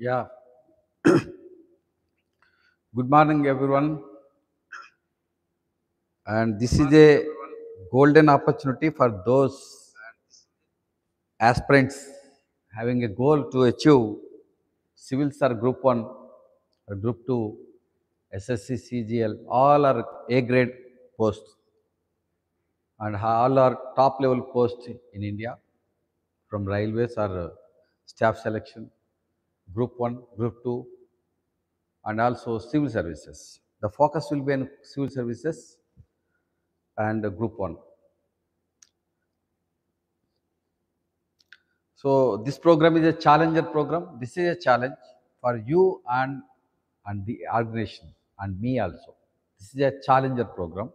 Yeah, good morning, everyone. And this is a golden opportunity for those aspirants having a goal to achieve civils or group 1 or group 2, SSC, CGL, all are A grade posts and all are top level posts in India from railways or staff selection, group 1, group 2, and also civil services. The focus will be on civil services and group 1. So this program is a challenger program. This is a challenge for you and the organization and me also. This is a challenger program.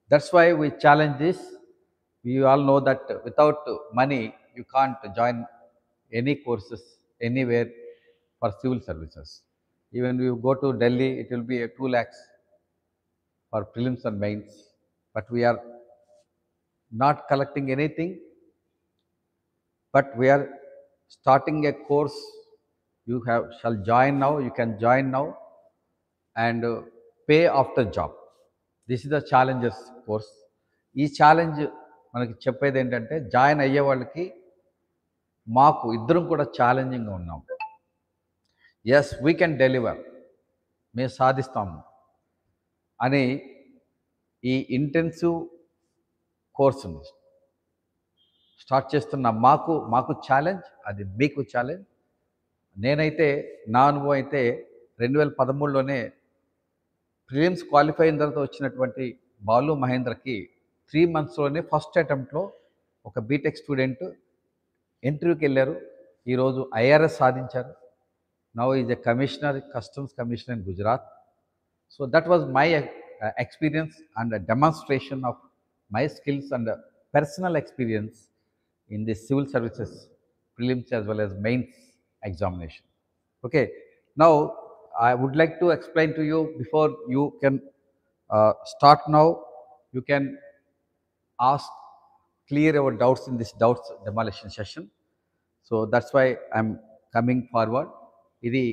That's why we challenge this. We all know that without money you can't join any courses anywhere for civil services. Even you go to Delhi, it will be a 2 lakhs for prelims and mains. But we are not collecting anything, but we are starting a course. You have shall join now, you can join now, and pay after job. This is the challenges course. ఈ challenge మనకి చెప్పేది ఏంటంటే join అయ్యే వాళ్ళకి మాకు ఇద్దరం కూడా ఛాలెంజింగ్గా ఉన్నాం. ఎస్ వీ కెన్ డెలివర్, మేము సాధిస్తాము అని ఈ ఇంటెన్సివ్ కోర్సుని స్టార్ట్ చేస్తున్న మాకు ఛాలెంజ్, అది మీకు ఛాలెంజ్. నేనైతే నా అనుభవం అయితే 2013లోనే ప్రిలిమ్స్ క్వాలిఫై అయిన తర్వాత వచ్చినటువంటి బాలు మహేంద్రకి 3 మంత్స్లోనే ఫస్ట్ అటెంప్ట్లో ఒక బీటెక్ స్టూడెంట్ ఇంటర్వ్యూకి వెళ్ళారు. ఈరోజు ఐఆర్ఎస్ సాధించారు. Now is a commissioner, customs commissioner in Gujarat. So that was my experience and a demonstration of my skills and personal experience in the civil services prelims as well as mains examination. Okay, now I would like to explain to you before you can start. Now you can ask, clear your doubts in this doubts demolition session. So that's why I'm coming forward. Idi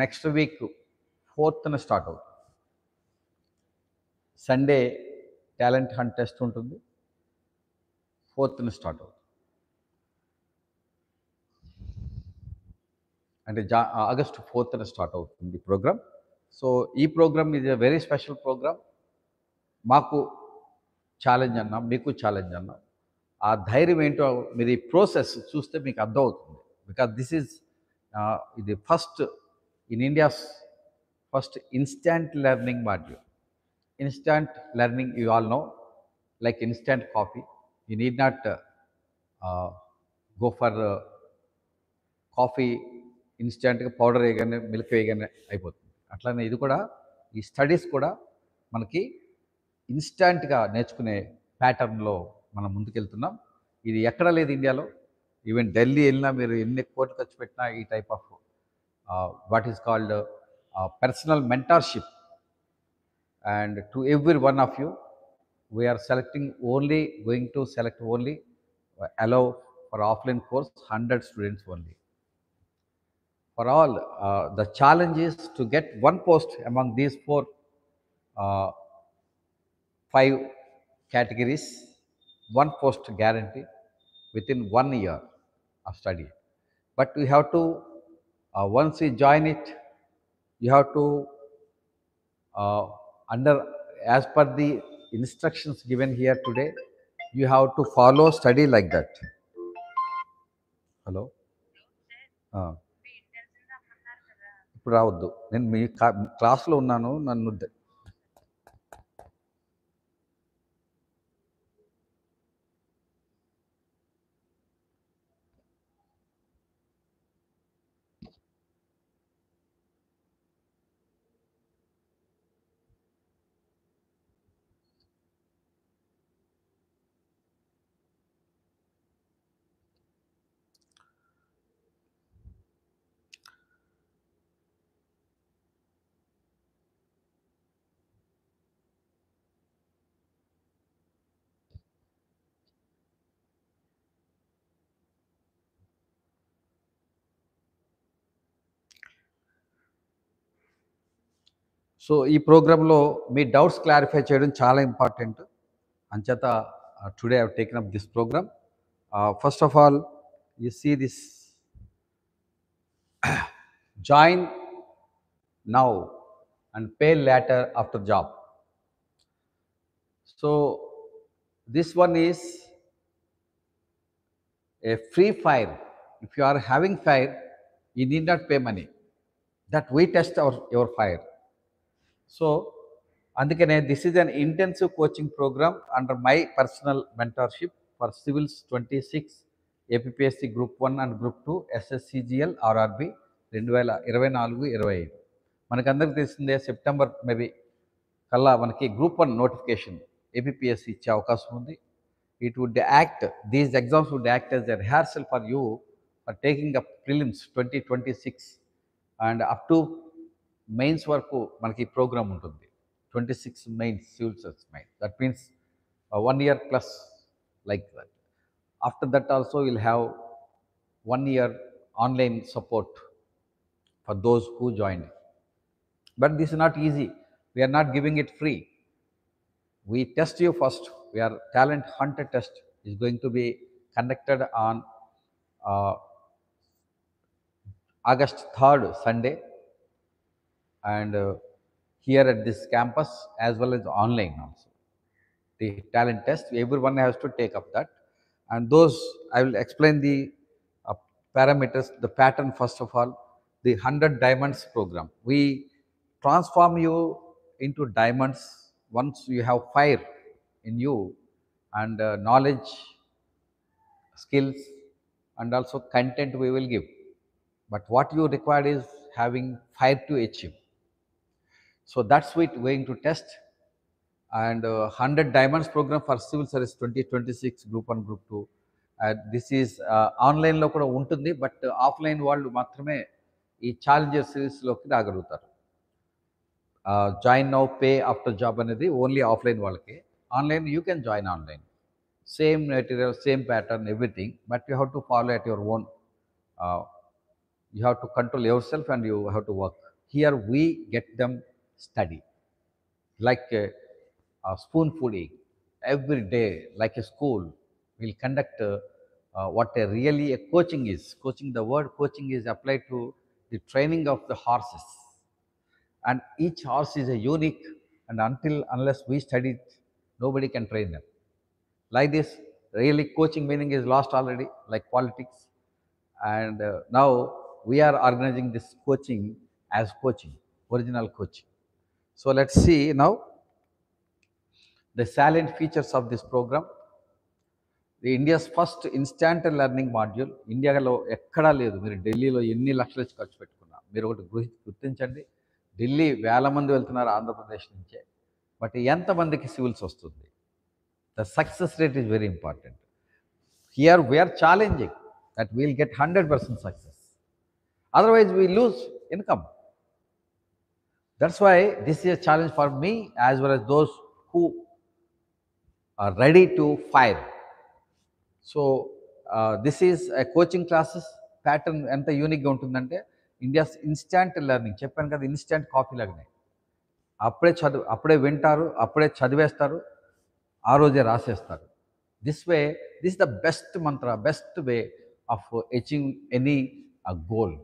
next week 4th na start out. Sunday talent hunt test ఉంటుంది, 4th start అవుతుంది. అంటే August 4th start అవుతుంది program. So ఈ program is a very special program. మాకు challenge అన్నాం, మీకు challenge అన్నాం. ఆ ధైర్యం ఏంటో మీరు ఈ ప్రాసెస్ చూస్తే మీకు అర్థమవుతుంది. బికాజ్ దిస్ ఈజ్ ఇది first in India's first instant learning module. Instant learning, you all know, like instant coffee. You need not go for coffee ఇన్స్టెంట్గా పౌడర్ వేయగానే మిల్క్ వేయగానే అయిపోతుంది. అట్లానే ఇది కూడా, ఈ స్టడీస్ కూడా మనకి ఇన్స్టంట్గా నేర్చుకునే ప్యాటర్న్లో మనం ముందుకెళ్తున్నాం. ఇది ఎక్కడ లేదు ఇండియాలో. ఈవెన్ ఢిల్లీ వెళ్ళినా మీరు ఎన్ని కోట్లు ఖర్చు పెట్టినా ఈ type of what is called personal mentorship. And to every one of you, we are going to select only, allow for offline course 100 students only. For all, the challenge is to get one post among these 5 categories, one post guarantee within 1 year of study. But we have to, once you join it, you have to as per the instructions given here today, you have to follow study like that. Hello, ఇప్పుడు రావద్దు, నేను మీ క్లాస్లో ఉన్నాను, నన్ను so ఈ ప్రోగ్రాంలో మీ doubts clarify చేయడం చాలా ఇంపార్టెంట్. అంచేత today I have taken up this program. First of all you see this join now and pay later after job. So this one is a free fire. If you are having fire, you need not pay money. That we test your fire. So అందుకనే this is an intensive coaching program under my personal mentorship for civils 26 APPSC group 1 and group 2 SSCGL RRB 2024-25. మనకందరికి తెలిసిందే September maybe కల్లా మనకి group 1 notification APPSC ఇచ్చే అవకాశం ఉంది. It would act, these exams would act as a rehearsal for you for taking up prelims 2026 and up to mains వరకు మనకి program ఉంటుంది. 26 mains, civil service mains, that means 1 year plus like that. After that also we'll have 1 year online support for those who joined. But this is not easy. We are not giving it free. We test you first. We are talent hunter test is going to be conducted on August 3rd Sunday, and here at this campus as well as online also. The talent test, everyone has to take up that, and those I will explain the parameters, the pattern. First of all, the 100 diamonds program. We transform you into diamonds once you have fire in you and knowledge, skills, and also content we will give. But what you require is having fire to achieve. So that's what we're going to test. And 100 diamonds program for civil service 2026 group 1 group 2. This is online లో కూడా ఉంటుంది, but offline వాళ్ళు మాత్రమే ఈ challenger సిరీస్లోకి రాగలుగుతారు. Join now pay after job అనేది only offline వాళ్ళకి. Online you can join online, same material, same pattern, everything, but you have to follow at your own. You have to control yourself and you have to work. Here we get them study like a spoon feeding every day, like a school. We'll conduct what really a coaching is. Coaching, the word coaching is applied to the training of the horses, and each horse is a unique, and unless we study it, nobody can train them. Like this, really coaching meaning is lost already, like politics. And now we are organizing this coaching as coaching, original coaching. So let's see now the salient features of this program. The India's first instant learning module. ఇండియాలో ఎక్కడా లేదు. మీరు ఢిల్లీలో ఎన్ని లక్షలు ఖర్చు పెట్టుకున్నా, మీరు ఒకటి గుర్తించండి, ఢిల్లీ వేల మంది వెళ్తున్నారు ఆంధ్రప్రదేశ్ నుంచే, బట్ ఎంతమందికి సివిల్స్ వస్తుంది? The success rate is very important. Here we are challenging that we will get 100% success. Otherwise we lose income. That's why this is a challenge for me as well as those who are ready to fire. So this is a coaching classes pattern. ఎంత యూనిక్గా ఉంటుందంటే, India's instant learning చెప్పాను కదా, instant copy లాగానే. అప్పుడే వింటారు, అప్పుడే చదివేస్తారు, ఆ రోజే రాసేస్తారు. This way, this is the best mantra, best way of achieving any goal.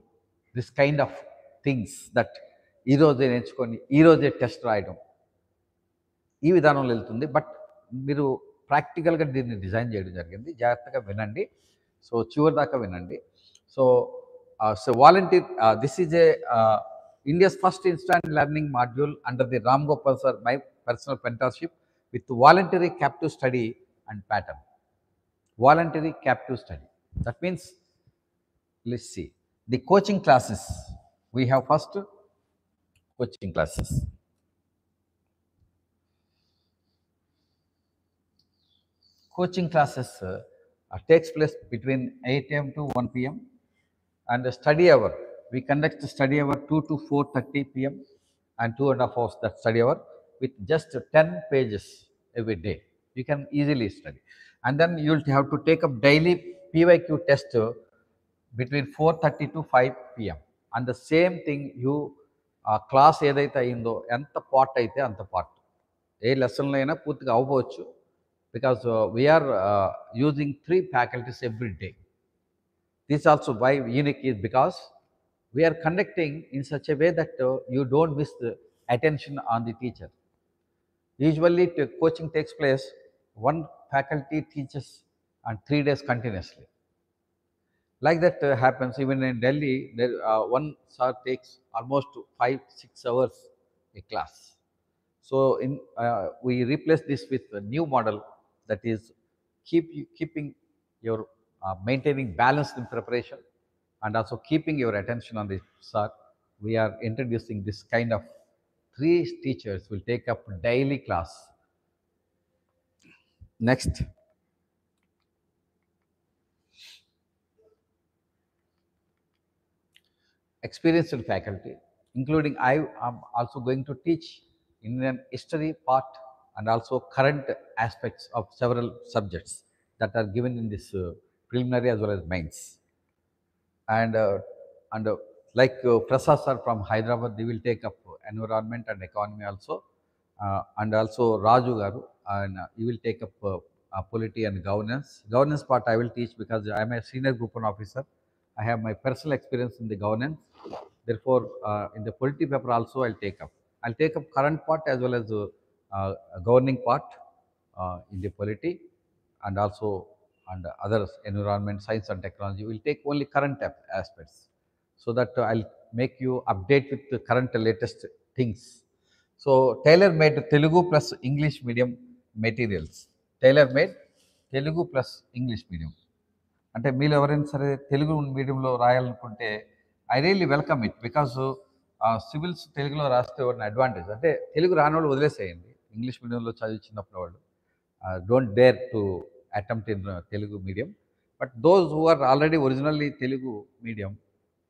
This kind of things that ఈరోజే నేర్చుకొని ఈరోజే టెస్ట్ రాయడం, ఈ విధానంలో వెళ్తుంది. బట్ మీరు ప్రాక్టికల్గా దీన్ని డిజైన్ చేయడం జరిగింది. జాగ్రత్తగా వినండి. సో చివరి దాకా వినండి. So volunteer, this is a India's first instant learning module under the Ram Gopal sir my personal mentorship with voluntary captive study and pattern. Voluntary captive study, that means, let's see the coaching classes. We have first coaching classes. Coaching classes takes place between 8 AM to 1 PM, and the study hour, we conduct the study hour 2 to 4:30 PM, and 2.5 hours that study hour with just 10 pages every day. You can easily study, and then you will have to take up daily PYQ test between 4:30 to 5 PM, and the same thing you ఆ class ఏదైతే అయిందో ఎంత part అయితే అంత part, ఏ లెసన్లో అయినా పూర్తిగా అవ్వవచ్చు. Because we're using 3 faculties every day. This also why unique is because we are conducting in such a way that you don't miss the attention on the teacher. Usually coaching takes place, one faculty teaches on 3 days continuously. Like that happens even in Delhi. There, one sir takes almost 5-6 hours a class. So we replace this with a new model, that is keeping your maintaining balance in preparation and also keeping your attention on the sir. We are introducing this kind of 3 teachers will take up daily class. Next, experienced faculty, including I am also going to teach Indian history part and also current aspects of several subjects that are given in this preliminary as well as mains. And like Prasad sir from Hyderabad, they will take up environment and economy also, and also Raju garu, and he will take up polity and governance. Governance part I will teach because I am a senior group 1 officer. I have my personal experience in the governance. Therefore, in the polity paper also I'll take up. I'll take up current part as well as governing part in the polity, and also and others environment, science and technology. Will take only current aspects, so that I'll make you update with the current latest things. So tailor-made Telugu plus English medium materials. Tailor-made Telugu plus English medium. అంటే మీలో ఎవరైనా సరే తెలుగు మీడియంలో రాయాలనుకుంటే I really welcome it. Because civils తెలుగులో రాస్తే ఉన్న advantage అంటే తెలుగు రాని వాళ్ళు వదిలేసేయండి. ఇంగ్లీష్ మీడియంలో చదివించినప్పుడు వాళ్ళు don't dare to attempt in Telugu medium. But those who are already originally Telugu medium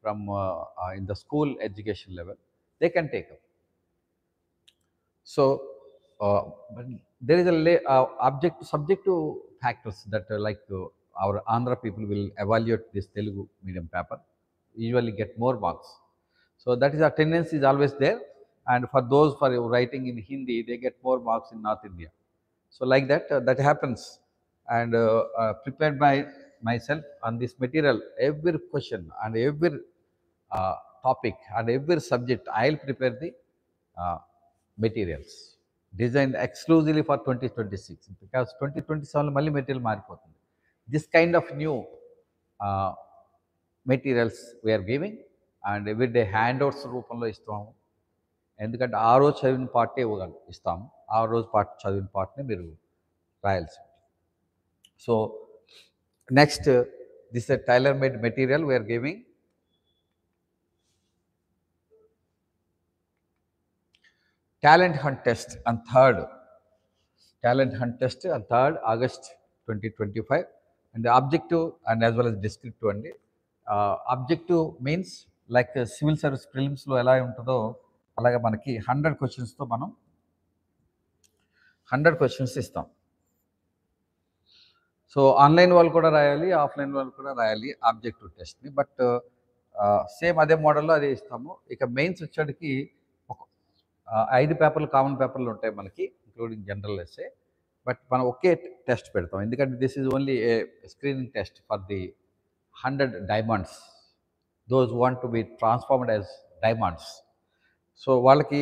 from in the school education level, they can take up. So but there is a subjective factors that like our Andhra people will evaluate this Telugu medium paper, usually get more marks. So that is our tendency is always there. And for those for writing in Hindi, they get more marks in North India. So like that, that happens. And prepared by myself on this material, every question and every uh, topic and every subject, I'll prepare the uh, materials designed exclusively for 2026, because 2027 మళ్ళీ material మారిపోతుంది. This kind of new uh, materials we are giving, and everyday handouts రూపంలో ఇస్తాము. ఎందుకంటే ఆ రోజు చదివిన పార్టే ఇస్తాము, ఆ రోజు పార్ట్ చదివిన పార్ట్ని మీరు రాయాల్సి. సో next, this a tailor made material we are giving. Talent Hunt Test on 3rd. Talent Hunt Test on 3rd August 2025. And the objective and as well as descriptive అండి. Objective means like civil service ప్రిలిమ్స్లో ఎలా ఉంటుందో అలాగే మనకి 100 క్వశ్చన్స్తో మనం 100 questions ఇస్తాం. So online వాళ్ళు కూడా రాయాలి, ఆఫ్లైన్ వాళ్ళు కూడా రాయాలి ఆబ్జెక్టివ్ టెస్ట్ని. బట్ సేమ్ అదే మోడల్లో అదే ఇస్తాము. ఇక మెయిన్స్ వచ్చేటికి 5 పేపర్లు కామన్ పేపర్లు ఉంటాయి మనకి, ఇంక్లూడింగ్ జనరల్ ఎస్సే. బట్ మనం ఒకే టెస్ట్ పెడతాం, ఎందుకంటే this is only a screening test for the 100 diamonds, those want to be transformed as diamonds. So వాళ్ళకి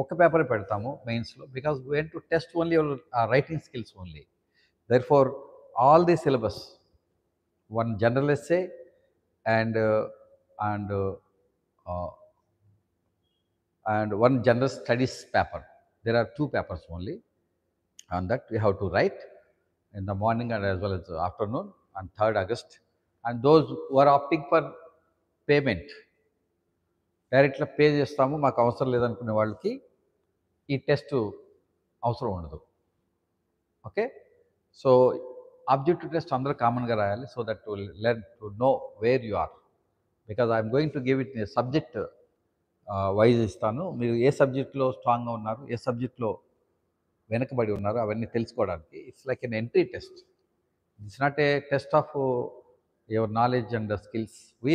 ఒక పేపర్ పెడతాము మెయిన్స్లో, because we want to test only your writing skills only. Therefore all the syllabus, one general essay and one general studies paper. There are 2 papers only. On that we have to write in the morning and as well as afternoon on 3rd August. And those who are opting for payment, డైరెక్ట్గా pay చేస్తాము, మాకు అవసరం లేదనుకునే వాళ్ళకి ఈ test అవసరం ఉండదు. Okay, so objective test అందరూ కామన్గా రాయాలి, so that will learn to know where you are. Because I'm going to give it subject wise ఇస్తాను. మీరు ఏ సబ్జెక్ట్లో స్ట్రాంగ్గా ఉన్నారు, ఏ సబ్జెక్ట్లో వెనకబడి ఉన్నారు, అవన్నీ తెలుసుకోవడానికి. It's like an entry test. It's not a test of your knowledge and skills. We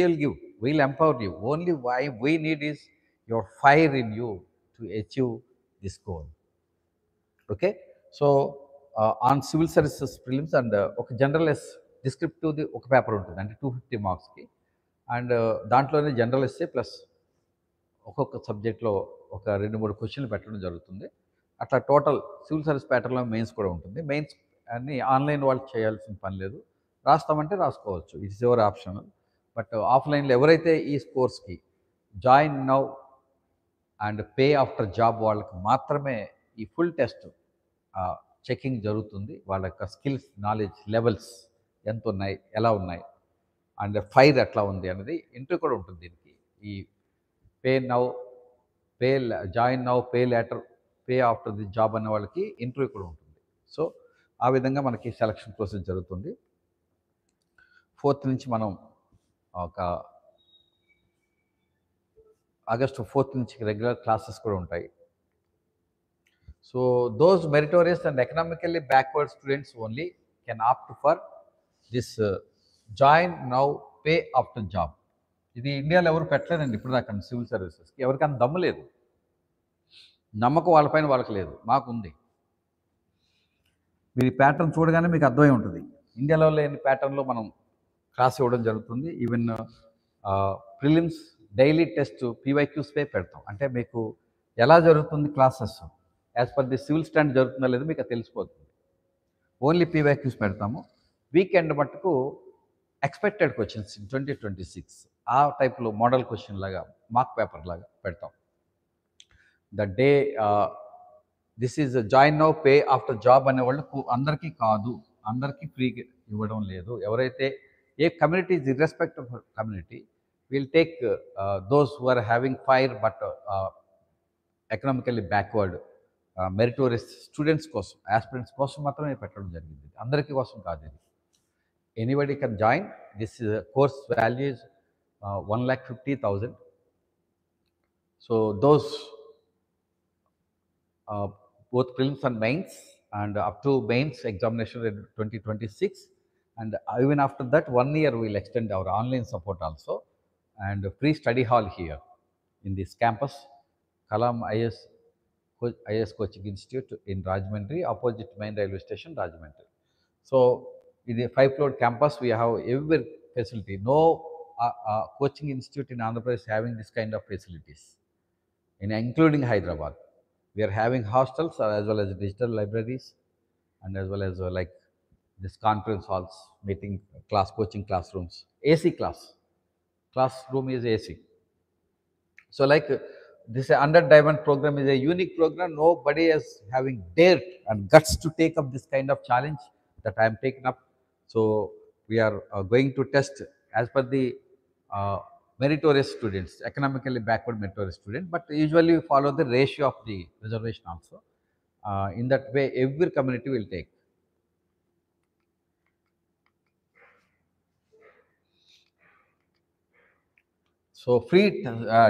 will empower you. Only why we need is your fire in you to achieve this goal. Okay, so on civil services prelims and ఒక general yes డిస్క్రిప్టివ్ది ఒక paper ఉంటుంది అంటే 250 మార్క్స్కి and దాంట్లోనే general essay plus ఒక్కొక్క సబ్జెక్ట్లో ఒక 2-3 క్వశ్చన్లు పెట్టడం జరుగుతుంది. అట్లా టోటల్ సివిల్ సర్వీస్ ప్యాటర్న్లో మెయిన్స్ కూడా ఉంటుంది. మెయిన్స్ అన్ని ఆన్లైన్ వాళ్ళు చేయాల్సిన పని లేదు, రాస్తామంటే రాసుకోవచ్చు, ఇట్స్ యువర్ ఆప్షనల్. బట్ ఆఫ్లైన్లో ఎవరైతే ఈ కోర్స్కి join now and pay after job వాళ్ళకి మాత్రమే ఈ ఫుల్ టెస్ట్ చెకింగ్ జరుగుతుంది. వాళ్ళ యొక్క స్కిల్స్ నాలెడ్జ్ లెవెల్స్ ఎంత ఉన్నాయి, ఎలా ఉన్నాయి, అండ్ ఫైర్ ఎట్లా ఉంది అనేది ఇంటర్వ్యూ కూడా ఉంటుంది దీనికి. ఈ pay now, pay join now, pay later, pay after the job అనే వాళ్ళకి ఇంటర్వ్యూ కూడా ఉంటుంది. సో ఆ విధంగా మనకి సెలక్షన్ ప్రాసెస్ జరుగుతుంది. 4th నుంచి మనం ఒక ఆగస్టు 4th నుంచి రెగ్యులర్ క్లాసెస్ కూడా ఉంటాయి. So those meritorious and economically backward students only can opt for this join now, pay after job. ఇది ఇండియాలో ఎవరు పెట్టలేదండి ఇప్పుడు దాకా సివిల్ సర్వీసెస్కి. ఎవరికి అంత దమ్ము లేదు, నమ్మకం వాళ్ళపైన వాళ్ళకి లేదు, మాకుంది. మీరు ఈ ప్యాటర్న్ చూడగానే మీకు అర్థమై ఉంటుంది. ఇండియాలో లేని ప్యాటర్న్లో మనం క్లాస్ ఇవ్వడం జరుగుతుంది. ఈవెన్ ప్రిలిమ్స్ డైలీ టెస్ట్ పీవైక్యూస్పై పెడతాం. అంటే మీకు ఎలా జరుగుతుంది classes as per the civil stand జరుగుతుందో లేదో మీకు తెలిసిపోతుంది. ఓన్లీ పీవైక్యూస్ పెడతాము. వీకెండ్ మట్టుకు ఎక్స్పెక్టెడ్ క్వశ్చన్స్ 2026 ఆ టైప్లో మోడల్ క్వశ్చన్ లాగా మార్క్ పేపర్ లాగా పెడతాం. The day this is join now, pay after job అనే వాళ్ళకు అందరికీ కాదు, అందరికీ ఫ్రీగా ఇవ్వడం లేదు. ఎవరైతే ఏ community is irrespective of community will take those who are having fire but economically backward meritorious students కోసం, ఆస్పిరెంట్స్ కోసం మాత్రమే పెట్టడం జరిగింది, అందరికీ కోసం కాదు ఇది. Anybody can join. This course value is 1,50,000. So those both prelims and mains and up to mains examination in 2026, and even after that 1 year we will extend our online support also, and free study hall here in this campus, Kalam IAS Coaching Institute in Rajahmundry, opposite main railway station Rajahmundry. So in the 5-floor campus we have every facility. No coaching institute in Andhra Pradesh having this kind of facilities, including Hyderabad. We are having hostels as well as digital libraries, and as well as like this conference halls, meeting class, coaching classrooms, AC classroom is AC. So like this 100 Diamond program is a unique program. Nobody is having dared and guts to take up this kind of challenge that I am taking up. So we are going to test as per the meritorious students, economically backward meritorious student, but usually we follow the ratio of the reservation also. In that way every community will take. So free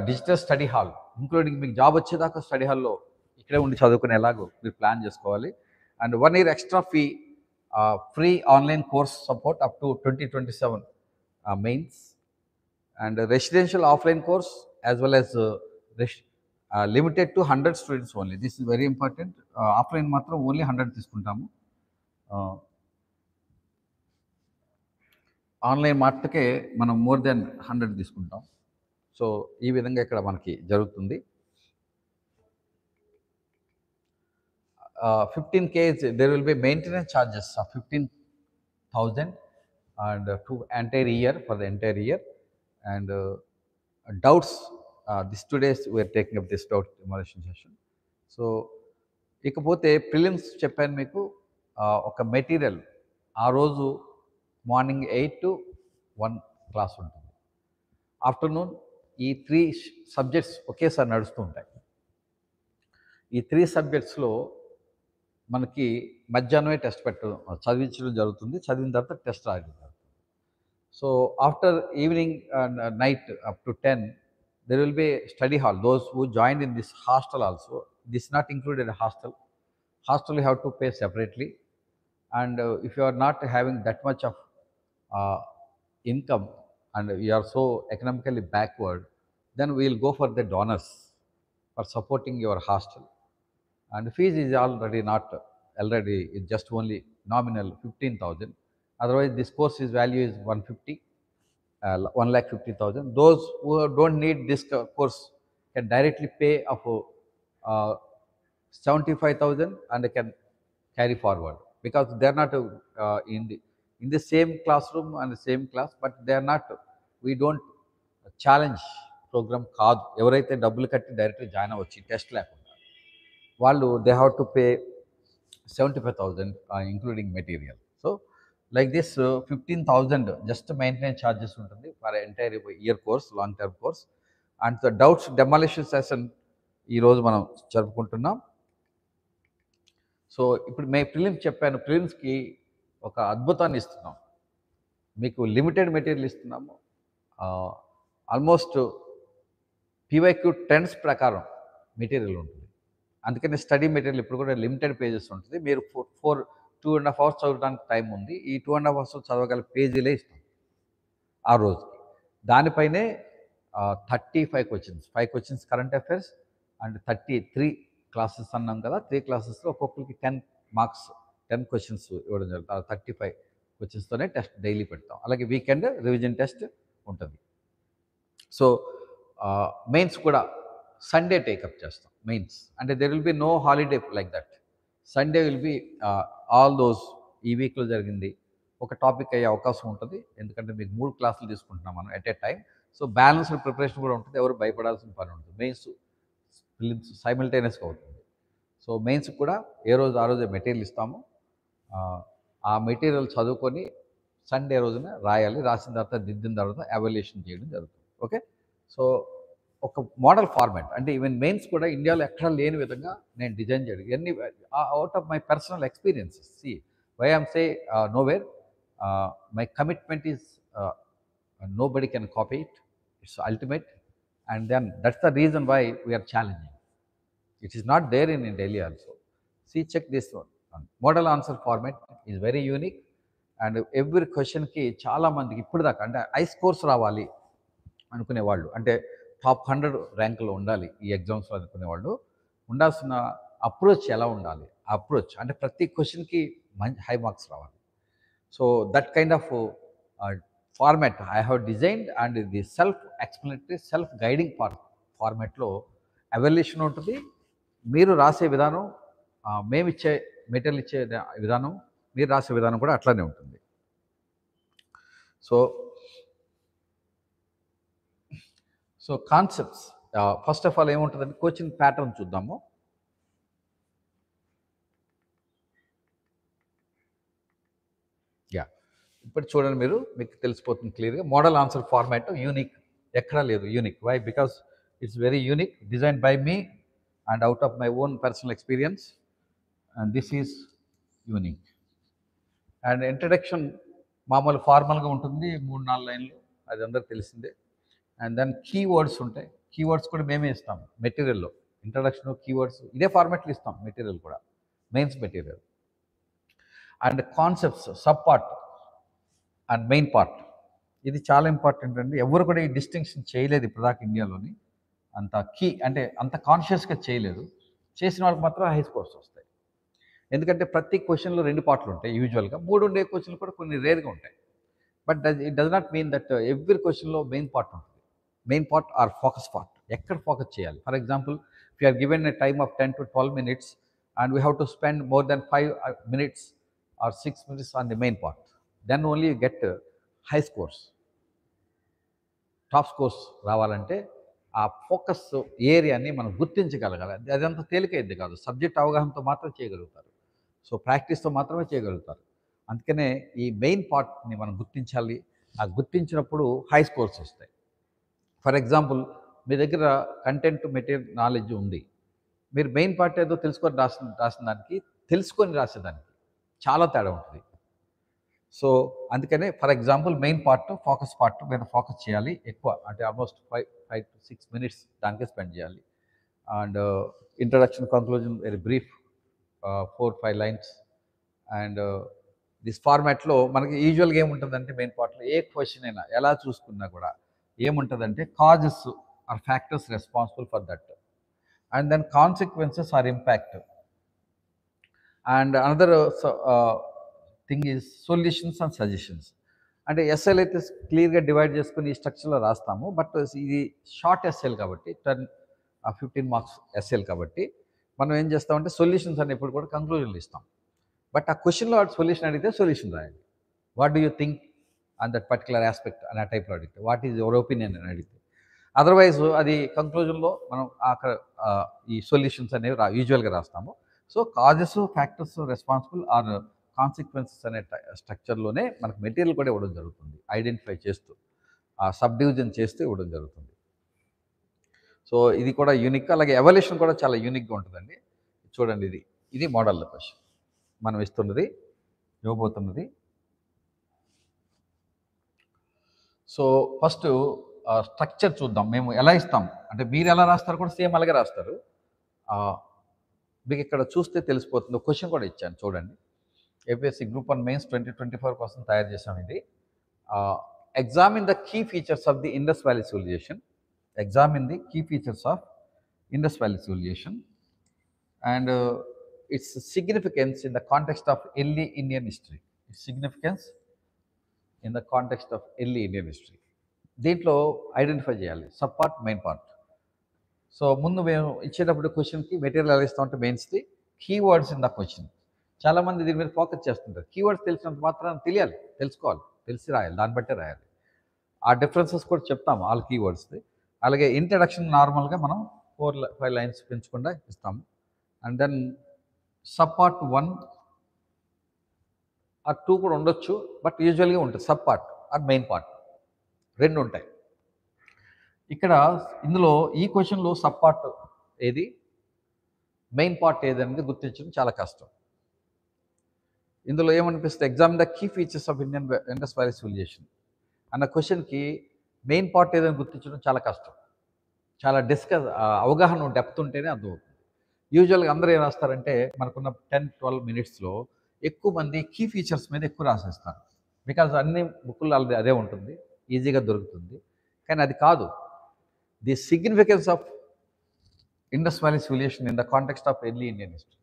digital study hall, including మీకు job వచ్చేదాకా study హాల్లో ఇక్కడే ఉండి చదువుకునేలాగో మీరు plan చేసుకోవాలి. And 1 year extra fee, free online course support up to 2027 mains, and residential offline course as well as limited to 100 students only. This is very important. Offline matram only 100 తీసుకుంటాము, online మాటకే మనం more than 100 తీసుకుంటాం. So ఈ విధంగా ఇక్కడ మనకి జరుగుతుంది. 15K there will be maintenance charges of 15,000 and to entire year, for the entire year. And doubts, this 2 days we are taking up this doubt demolition session. So ఇకపోతే prelims చెప్పాను మీకు, ఒక మెటీరియల్ ఆ రోజు మార్నింగ్ 8 to 1 క్లాస్ ఉంటుంది. Afternoon ఈ 3 subjects ఒకేసారి నడుస్తూ ఉంటాయి. ఈ 3 సబ్జెక్ట్స్లో మనకి మధ్యాహ్నమే టెస్ట్ చదివించడం జరుగుతుంది. చదివిన తర్వాత టెస్ట్ రాయడం జరుగుతుంది. So after evening and night up to 10, there will be study hall. Those who joined in this hostel also, this is not included in hostel. Hostel you have to pay separately. And if you are not having that much of income and you are so economically backward, then we will go for the donors. for supporting your hostel. And fees is already not already, it's just only nominal 15,000. Otherwise this course is value is 150, 1,50,000. Those who don't need this course can directly pay of 75,000 and they can carry forward, because they are not in the same classroom and the same class, but they are not, we don't challenge program కాదు. ఎవరైతే డబ్బులు కట్టి డైరెక్ట్గా join అవ్వచ్చు test లేకుండా, వాళ్ళు they have to pay 75,000 including material. So like this 15,000 just maintenance charges ఉంటుంది for entire year course, long term course. And the doubts demolition session ఈరోజు మనం జరుపుకుంటున్నాం. సో ఇప్పుడు మేము ప్రిలిమ్స్ చెప్పాను, ప్రిలిమ్స్కి ఒక అద్భుతాన్ని ఇస్తున్నాం. మీకు లిమిటెడ్ మెటీరియల్ ఇస్తున్నాము. ఆల్మోస్ట్ పీవైక్యూ ట్రెండ్స్ ప్రకారం మెటీరియల్ ఉంటుంది. అందుకని స్టడీ మెటీరియల్ ఇప్పుడు కూడా లిమిటెడ్ పేజెస్ ఉంటుంది. మీరు 2.5 hours చదవడానికి టైం ఉంది. ఈ 2.5 hours చదవగల పేజీలే ఇస్తాం ఆ రోజుకి. దానిపైనే 35 questions, 5 questions current affairs and 33 classes అన్నాం కదా. 3 క్లాసెస్లో ఒక్కొక్కరికి 10 మార్క్స్, 10 క్వశ్చన్స్ ఇవ్వడం జరుగుతుంది. 35 క్వశ్చన్స్తోనే టెస్ట్ డైలీ పెడతాం. అలాగే వీకెండ్ రివిజన్ టెస్ట్ ఉంటుంది. సో మెయిన్స్ కూడా సండే టేకప్ చేస్తాం మెయిన్స్. అంటే there will be no holiday like that. Sunday will be all those ఈ వీక్లో జరిగింది ఒక టాపిక్ అయ్యే అవకాశం ఉంటుంది. ఎందుకంటే మీకు 3 క్లాసులు తీసుకుంటున్నాం మనం at a time. So balanced preparation కూడా ఉంటుంది. ఎవరు భయపడాల్సిన పని ఉంటుంది. మెయిన్స్ ఫిలిమ్స్ సైమిల్టేనియస్గా అవుతుంది. సో మెయిన్స్ కూడా ఏ రోజు ఆ రోజే మెటీరియల్ ఇస్తాము. ఆ మెటీరియల్ చదువుకొని సండే రోజున రాయాలి. రాసిన తర్వాత దిద్దిన తర్వాత ఎవాల్యుయేషన్ చేయడం జరుగుతుంది. ఓకే. సో ఒక మోడల్ ఫార్మాట్ అంటే ఈవెన్ మెయిన్స్ కూడా ఇండియాలో ఎక్కడ లేని విధంగా నేను డిజైన్ చేయడం, ఇవన్నీ out of my personal experiences. See why I'm say nowhere my commitment is nobody can copy it. It's ultimate. And then that's the reason why we are challenging. It is not there in Delhi also. See, check this one. Model answer format is very unique. And every question ki chaala mandiki ippudu daaka ante high scores రావాలి అనుకునే వాళ్ళు, అంటే top 100 ర్యాంకులో ఉండాలి ఈ ఎగ్జామ్స్లో అనుకునే వాళ్ళు, ఉండాల్సిన అప్రోచ్ ఎలా ఉండాలి? అప్రోచ్ అంటే ప్రతి క్వశ్చన్కి మంచి హై మార్క్స్ రావాలి. So that kind of format I have designed. And the self explanatory, self guiding ఫార్మాట్లో ఎవాల్యుయేషన్ ఉంటుంది. మీరు రాసే విధానం, మేమిచ్చే మెటీరియల్ ఇచ్చే విధానం, మీరు రాసే విధానం కూడా అట్లానే ఉంటుంది. So concepts first of all ఏముంటుందంటే కోచింగ్ ప్యాటర్న్ చూద్దాము. ఇప్పుడు చూడండి, మీకు తెలిసిపోతుంది క్లియర్గా. మోడల్ ఆన్సర్ ఫార్మాట్ యూనిక్, ఎక్కడా లేదు unique. Why? Because it's very unique, design by me and out of my own personal experience. And this is unique. And introduction మామూలు ఫార్మల్గా ఉంటుంది, 3-4 లైన్లు, అది అందరికి తెలిసిందే. అండ్ దెన్ కీవర్డ్స్ ఉంటాయి. కీవర్డ్స్ కూడా మేమే ఇస్తాం మెటీరియల్లో. ఇంట్రడక్షన్, కీవర్డ్స్ ఇదే ఫార్మాట్లో ఇస్తాం మెటీరియల్ కూడా, mains material. And concepts, sub part and main part. ఇది చాలా ఇంపార్టెంట్ అండి. ఎవరు కూడా ఈ డిస్టింక్షన్ చేయలేదు ఇప్పటిదాకా ఇండియాలోని. అంత అంటే అంత కాన్షియస్గా చేయలేదు. చేసిన వాళ్ళకి మాత్రం హై స్కోర్స్ వస్తాయి. ఎందుకంటే ప్రతి క్వశ్చన్లో 2 పార్ట్లు ఉంటాయి యూజువల్గా. 3 ఉండే క్వశ్చన్లు కూడా కొన్ని రేర్గా ఉంటాయి. But it does not mean that every క్వశ్చన్లో మెయిన్ పార్ట్ ఉంటుంది. Main part or focus part. ఎక్కడ ఫోకస్ చేయాలి? For example, if you are given a time of 10 to 12 minutes and we have to spend more than 5 minutes or 6 minutes on the main part, then only you get high scores. Top scores రావాలంటే ఆ focus ఏరియాని మనం గుర్తించగలగాలి. అదంతా తేలికైంది కాదు. Subject అవగాహనతో మాత్రం చేయగలుగుతారు. So ప్రాక్టీస్తో మాత్రమే చేయగలుగుతారు. అందుకనే ఈ మెయిన్ పార్ట్ని మనం గుర్తించాలి. ఆ గుర్తించినప్పుడు హై స్కోర్స్ వస్తాయి. ఫర్ ఎగ్జాంపుల్, మీ దగ్గర కంటెంట్ మెటీరియల్ నాలెడ్జ్ ఉంది, మీరు మెయిన్ పార్ట్ ఏదో తెలుసుకొని రాసిన దానికి, తెలుసుకొని రాసేదానికి చాలా తేడా ఉంటుంది. సో అందుకనే for example main part, focus part మీద ఫోకస్ చేయాలి ఎక్కువ. అంటే ఆల్మోస్ట్ 5 to 6 minutes దానికే స్పెండ్ చేయాలి. And introduction, conclusion very brief, 4-5 lines. And this ఫార్మాట్లో మనకి యూజువల్గా ఏముంటుందంటే మెయిన్ పార్ట్లో ఏ క్వశ్చన్ అయినా ఎలా చూసుకున్నా కూడా ఏముంటుందంటే causes or factors responsible for that. and then consequences or impact. And another thing is solutions and suggestions. అంటే ఎస్ఎల్ అయితే క్లియర్గా డివైడ్ చేసుకుని ఈ స్ట్రక్చర్లో రాస్తాము, బట్ ఇది షార్ట్ ఎస్ఎల్ కాబట్టి 15 మార్క్స్ ఎస్ఎల్ కాబట్టి మనం ఏం చేస్తామంటే సొల్యూషన్స్ అని ఎప్పుడు కూడా కంక్లూజన్లు ఇస్తాం. బట్ ఆ క్వశ్చన్లో సొల్యూషన్ అడిగితే సొల్యూషన్ రాయండి. What do you think on that particular aspect అని ఆ టైప్లో అడిగితే, వాట్ ఈజ్ యువర్ ఒపీనియన్ అని అడిగితే, అదర్వైజ్ అది కంక్లూజన్లో మనం అక్కడ ఈ సొల్యూషన్స్ అనేవి యూజువల్గా రాస్తాము. So causes, factors, responsible are consequences అనే స్ట్రక్చర్లోనే మనకు మెటీరియల్ కూడా ఇవ్వడం జరుగుతుంది, ఐడెంటిఫై చేస్తూ సబ్ డివిజన్ చేస్తూ ఇవ్వడం జరుగుతుంది. సో ఇది కూడా యూనిక్. అలాగే ఎవల్యూషన్ కూడా చాలా యూనిక్గా ఉంటుందండి. చూడండి, ఇది మోడల్ క్వశ్చన్ మనం ఇవ్వబోతున్నది. సో ఫస్ట్ స్ట్రక్చర్ చూద్దాం. మేము ఎలా ఇస్తాం అంటే మీరు ఎలా రాస్తారు కూడా సేమ్ అలాగే రాస్తారు. మీకు ఇక్కడ చూస్తే తెలిసిపోతుంది. క్వశ్చన్ కూడా ఇచ్చాను చూడండి. ఏపీఎస్సీ గ్రూప్ 1 మెయిన్స్ 2024 కోసం తయారు చేసాం ఇది. Examine the key features of the Indus valley civilization. Examine the key features of Indus Valley civilization and its significance in the context of early Indian history. Its significance in the context of early Indian history. దీంట్లో identify చేయాలి sub part, main part. So ముందు మేము ఇచ్చేటప్పుడు క్వశ్చన్కి material ఎలా ఇస్తామంటే మెయిన్స్ది keywords in the question. చాలామంది దీని మీద ఫోకస్ చేస్తుంటారు. కీవర్డ్స్ తెలిసినంత మాత్రం తెలుసుకోవాలి, తెలిసి రాయాలి, దాన్ని బట్టే రాయాలి. ఆ డిఫరెన్సెస్ కూడా చెప్తాము ఆల్ కీవర్డ్స్ది. అలాగే ఇంట్రడక్షన్ నార్మల్గా మనం 4-5 లైన్స్ పెంచకుండా ఇస్తాము. And then sub part 1 or 2 కూడా ఉండొచ్చు, బట్ యూజువల్గా ఉంటుంది. Sub part or main part 2 ఉంటాయి. ఇక్కడ ఇందులో ఈ క్వశ్చన్లో సబ్ పార్ట్ ఏది, మెయిన్ పార్ట్ ఏది అనేది గుర్తించడం చాలా కష్టం. ఇందులో ఏమనిపిస్తుంది, examine the key features of Indus valley civilization అన్న క్వశ్చన్కి మెయిన్ పార్ట్ ఏదని గుర్తించడం చాలా కష్టం. చాలా అవగాహన డెప్త్ ఉంటేనే అర్థమవుతుంది. యూజువల్గా అందరూ ఏం రాస్తారంటే మనకున్న 10-12 మినిట్స్లో ఎక్కువ మంది కీ ఫీచర్స్ మీద ఎక్కువ రాసేస్తారు. బికాజ్ అన్ని బుక్కుల్లో అదే ఉంటుంది, ఈజీగా దొరుకుతుంది. కానీ అది కాదు. The significance of Indus valley civilization in the context of early Indian history,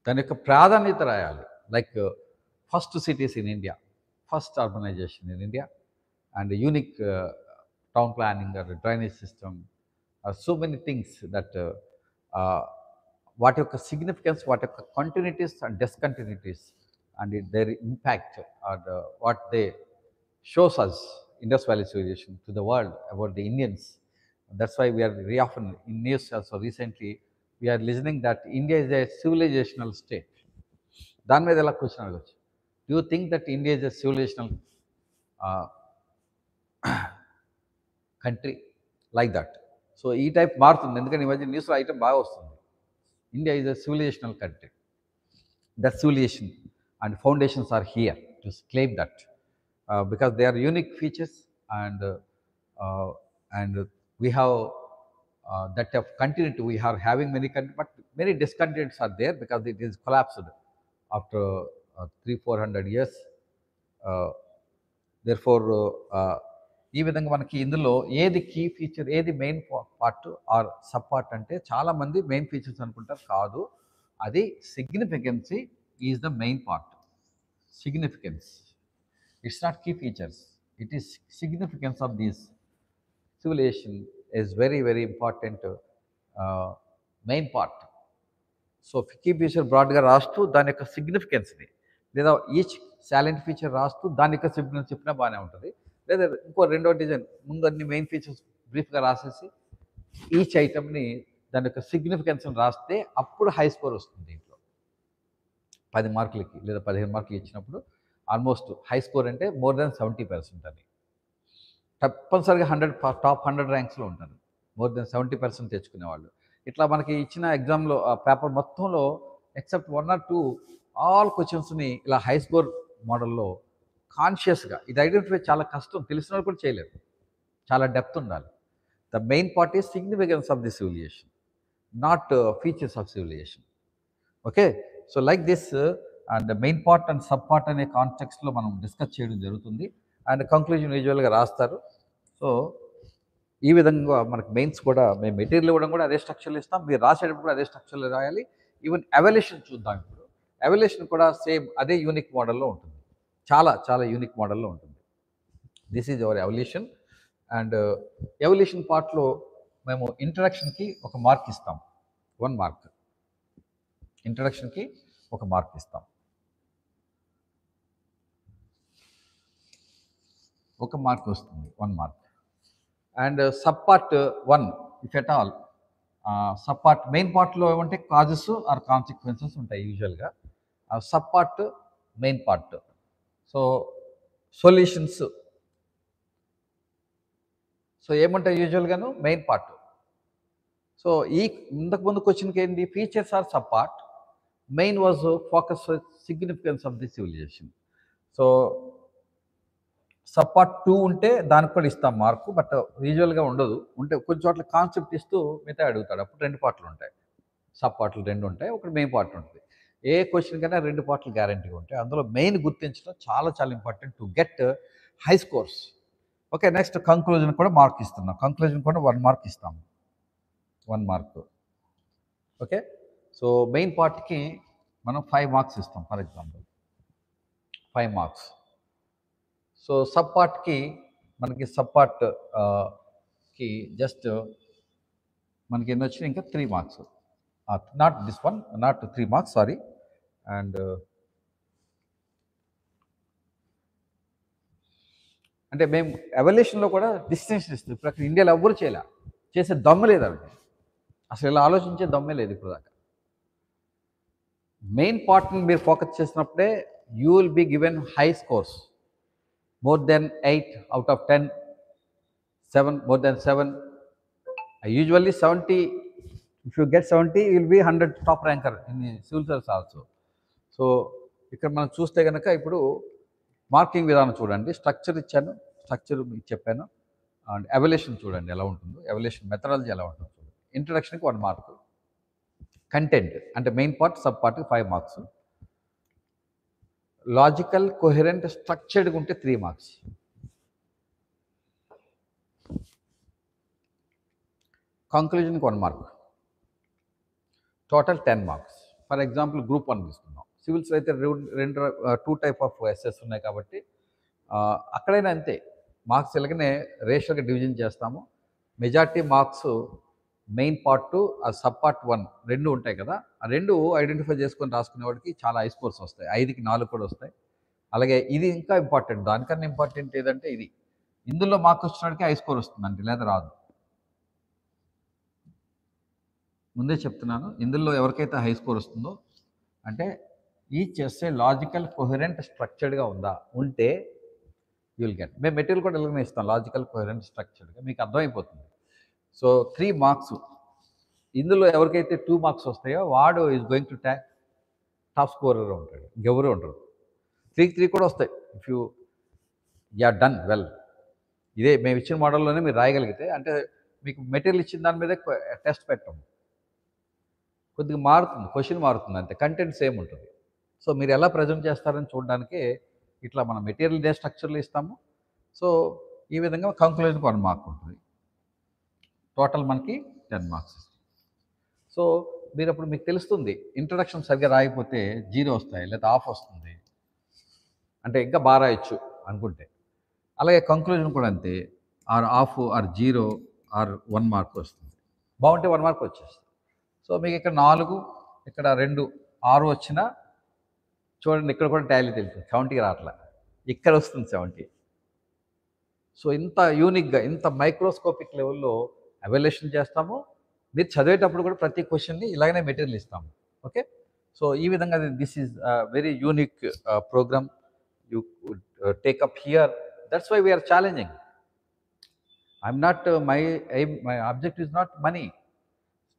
దాని యొక్క ప్రాధాన్యత రాయాలి. Like first cities in India, first urbanization in India, and unique town planning or drainage system, so many things that what యొక్క significance, what యొక్క continuities and discontinuities and their impact or what they shows us Indus Valley civilization to the world about the Indians. That's why we are very often in news also recently we are listening that India is a civilizational state. దాని మీద ఎలా question అడగచ్చు, do you think that India is a civilizational country like that? So ఈ type మారుతుంది, ఎందుకంటే ఈ మధ్య న్యూస్లో ఐటమ్ బాగా వస్తుంది. India is a civilizational country. That civilization and foundations are here to claim that because they are unique features and we have that of continuity. We are having many but many discontinuities are there because it is collapsed after 300-400 years. Therefore ఈ విధంగా మనకి ఇందులో ఏది key feature, ఏది main part or sub part అంటే చాలామంది main features అనుకుంటారు. కాదు, అది significance is the main part. Significance, it's not key features, it is significance of this civilisation is very very important main part. So key feature బ్రాడ్గా రాస్తూ దాని యొక్క సిగ్నిఫికెన్స్ని, లేదా ఈచ్ సాలెంట్ ఫీచర్ రాస్తూ దాని యొక్క సిగ్నిఫికెన్స్ చెప్పినా బాగానే ఉంటుంది. లేదా ఇంకో రెండో డిజైన్, ముందు అన్ని మెయిన్ ఫీచర్స్ బ్రీఫ్గా రాసేసి ఈచ్ ఐటమ్ని దాని యొక్క సిగ్నిఫికెన్స్ని రాస్తే అప్పుడు హై స్కోర్ వస్తుంది. దీంట్లో 10 మార్కులకి లేదా 15 మార్కులు ఇచ్చినప్పుడు ఆల్మోస్ట్ హై స్కోర్ అంటే మోర్ దాన్ 70% అని. తప్పనిసరిగా టాప్ 100 ర్యాంక్స్లో ఉంటారు, మోర్ దెన్ 70% తెచ్చుకునేవాళ్ళు. ఇట్లా మనకి ఇచ్చిన ఎగ్జామ్లో పేపర్ మొత్తంలో ఎక్సెప్ట్ 1 or 2 ఆల్ క్వశ్చన్స్ని ఇలా హై స్కోర్ మోడల్లో కాన్షియస్గా, ఇది ఐడెంటిఫై చాలా కష్టం, తెలిసిన వాళ్ళు కూడా చేయలేరు, చాలా డెప్త్ ఉండాలి. The main part is significance of the civilization, not features of civilization. Okay, so like this and main part and sub part అనే కాంటెక్స్ట్లో మనం డిస్కస్ చేయడం జరుగుతుంది. అండ్ కంక్లూజన్ యూజువల్గా రాస్తారు. సో ఈ విధంగా మనకు మెయిన్స్ కూడా మేము మెటీరియల్ ఇవ్వడం కూడా అదే స్ట్రక్చర్లు ఇస్తాం, మీరు రాసేటప్పుడు కూడా అదే స్ట్రక్చర్లు రాయాలి. ఈవెన్ ఎవల్యూషన్ చూద్దాం ఇప్పుడు. ఎవల్యూషన్ కూడా సేమ్ అదే యూనిక్ మోడల్లో ఉంటుంది, చాలా చాలా యూనిక్ మోడల్లో ఉంటుంది. This is our evolution. And evolution పార్ట్లో మేము ఇంట్రడక్షన్కి ఒక మార్క్ ఇస్తాం, 1 మార్క్. ఇంట్రడక్షన్కి ఒక మార్క్ ఇస్తాం, ఒక మార్క్ వస్తుంది, 1 mark. And sub part 1 if at all, sub part main పార్ట్లో ఏమంటే కాజెస్ ఆర్ కాన్సిక్వెన్సెస్ ఉంటాయి యూజువల్గా. Sub part main part. So solutions, so ఏమంటాయి యూజువల్గాను మెయిన్ పార్ట్. సో ఈ ముందు క్వశ్చన్కి ఏంటి, features or sub part, main was focus significance of the civilisation. So sub part 2 ఉంటే దానికి కూడా ఇస్తాం మార్కు, బట్ యూజువల్గా ఉండదు. ఉంటే కొన్ని చోట్ల కాన్సెప్ట్ ఇస్తూ మిగతా అడుగుతాడు, అప్పుడు 2 పార్ట్లు ఉంటాయి, సబ్ పార్ట్లు 2 ఉంటాయి, ఒకటి మెయిన్ పార్ట్ ఉంటుంది. ఏ క్వశ్చన్ కన్నా 2 పార్ట్లు గ్యారంటీగా ఉంటాయి. అందులో మెయిన్ గుర్తించడం చాలా చాలా important to get high scores. Okay, next conclusion కూడా మార్క్ ఇస్తున్నాం. కంక్లూజన్ కూడా 1 మార్క్ ఇస్తాము, 1 మార్క్. ఓకే, సో మెయిన్ పార్ట్కి మనం 5 మార్క్స్ ఇస్తాం for example, 5 marks. So sub పార్ట్కి మనకి సబ్ పార్ట్ కి జస్ట్ మనకి ఎన్ని వచ్చినాయి, ఇంకా 3 marks. Not this one, not 3 marks, sorry. And అంటే మేము ఎవల్యూషన్లో కూడా డిస్టింక్షన్ ఇస్తుంది. ఇప్పుడు అక్కడ ఇండియాలో ఎవ్వరు చేసే దమ్ము లేదు ఆవిడ, అసలు ఇలా ఆలోచించే దమ్మే లేదు ఇప్పుడు దాకా. మెయిన్ పార్ట్ని మీరు ఫోకస్ చేసినప్పుడే you will be given high scores, more than 8 out of 10, 7, more than 7. Usually 70, if you get 70, you will be 100 top ranker in the civil service also. So ఇక్కడ మనం చూస్తే కనుక ఇప్పుడు మార్కింగ్ విధానం చూడండి, స్ట్రక్చర్ ఇచ్చాను, స్ట్రక్చర్ మీకు చెప్పాను. అండ్ ఎవల్యూషన్ చూడండి ఎలా ఉంటుందో, ఎవల్యూషన్ మెథడాలజీ ఎలా ఉంటుందో చూడండి. ఇంట్రడక్షన్కి 1 మార్కు, కంటెంట్ అంటే మెయిన్ పార్ట్ సబ్ పార్ట్కి 5 మార్క్స్, లాజికల్ కోహెరెంట్ స్ట్రక్చర్డ్గా ఉంటే 3 మార్క్స్, కంక్లూజన్కి 1 mark, total 10 marks. For example group 1 తీసుకున్నాం, సివిల్స్ అయితే 2 టైప్ ఆఫ్ ఎస్ఎస్ ఉన్నాయి కాబట్టి అక్కడైనా అంతే, మార్క్స్ ఇలాగనే రేషియోగా డివిజన్ చేస్తాము. మెజారిటీ మార్క్స్ మెయిన్ పార్ట్ ఆ సబ్ పార్ట్ 1 2 ఉంటాయి కదా, ఆ 2 ఐడెంటిఫై చేసుకొని రాసుకునేవాడికి చాలా హై స్కోర్స్ వస్తాయి, 5కి 4 కూడా వస్తాయి. అలాగే ఇది ఇంకా ఇంపార్టెంట్, దానికన్నా ఇంపార్టెంట్ ఏదంటే ఇది, ఇందులో మార్క్స్ వచ్చినడికి హై స్కోర్ వస్తుందండి, లేదా రాదు. ముందే చెప్తున్నాను, ఇందులో ఎవరికైతే హై స్కోర్ వస్తుందో అంటే ఈ చేసే లాజికల్ కోహెరెంట్ స్ట్రక్చర్డ్గా ఉందా, ఉంటే యూ విల్ గెట్. మేము మెటీరియల్ కూడా ఇలాగనే ఇస్తాం, లాజికల్ కోహెరెంట్ స్ట్రక్చర్డ్గా, మీకు అర్థమైపోతుంది. సో 3 మార్క్స్, ఇందులో ఎవరికైతే 2 మార్క్స్ వస్తాయో వాడు is going to top scorer ఉంటాడు, ఇంకెవరు ఉంటారు. 3 కూడా వస్తాయి ఇఫ్ యూ డన్ వెల్. ఇదే మేము ఇచ్చిన మోడల్లోనే మీరు రాయగలిగితే, అంటే మీకు మెటీరియల్ ఇచ్చిన దాని మీదే టెస్ట్ పెట్టాము, కొద్దిగా మారుతుంది, క్వశ్చన్ మారుతుంది అంతే, కంటెంట్ సేమ్ ఉంటుంది. సో మీరు ఎలా ప్రజెంట్ చేస్తారని చూడడానికి ఇట్లా మనం మెటీరియల్ డే స్ట్రక్చర్లు ఇస్తాము. సో ఈ విధంగా కంక్లూజన్కి 1 మార్క్ ఉంటుంది, టోటల్ మనకి 10 మార్క్స్. సో మీరు అప్పుడు మీకు తెలుస్తుంది, ఇంట్రడక్షన్ సరిగ్గా రాయకపోతే 0 వస్తాయి, లేదా ఆఫ్ వస్తుంది, అంటే ఇంకా బాగా రాయొచ్చు అనుకుంటే. అలాగే కంక్లూజన్ కూడా అంతే, or half or 0 or 1 mark వస్తుంది, బాగుంటే 1 మార్క్ వచ్చేస్తుంది. సో మీకు ఇక్కడ 4, ఇక్కడ 2, 6 వచ్చినా చూడండి, ఇక్కడ కూడా టాలీ తెలుసు, 70కి రావట్లా, ఇక్కడ వస్తుంది 70. సో ఇంత యూనిక్గా, ఇంత మైక్రోస్కోపిక్ లెవెల్లో ఎవల్యూషన్ చేస్తాము. మీరు చదివేటప్పుడు కూడా ప్రతి క్వశ్చన్ని ఇలాగనే మెటీరియల్ ఇస్తాము. ఓకే, సో ఈ విధంగా this is very unique program you take up here. That's why we're challenging. I'm not my object is not money.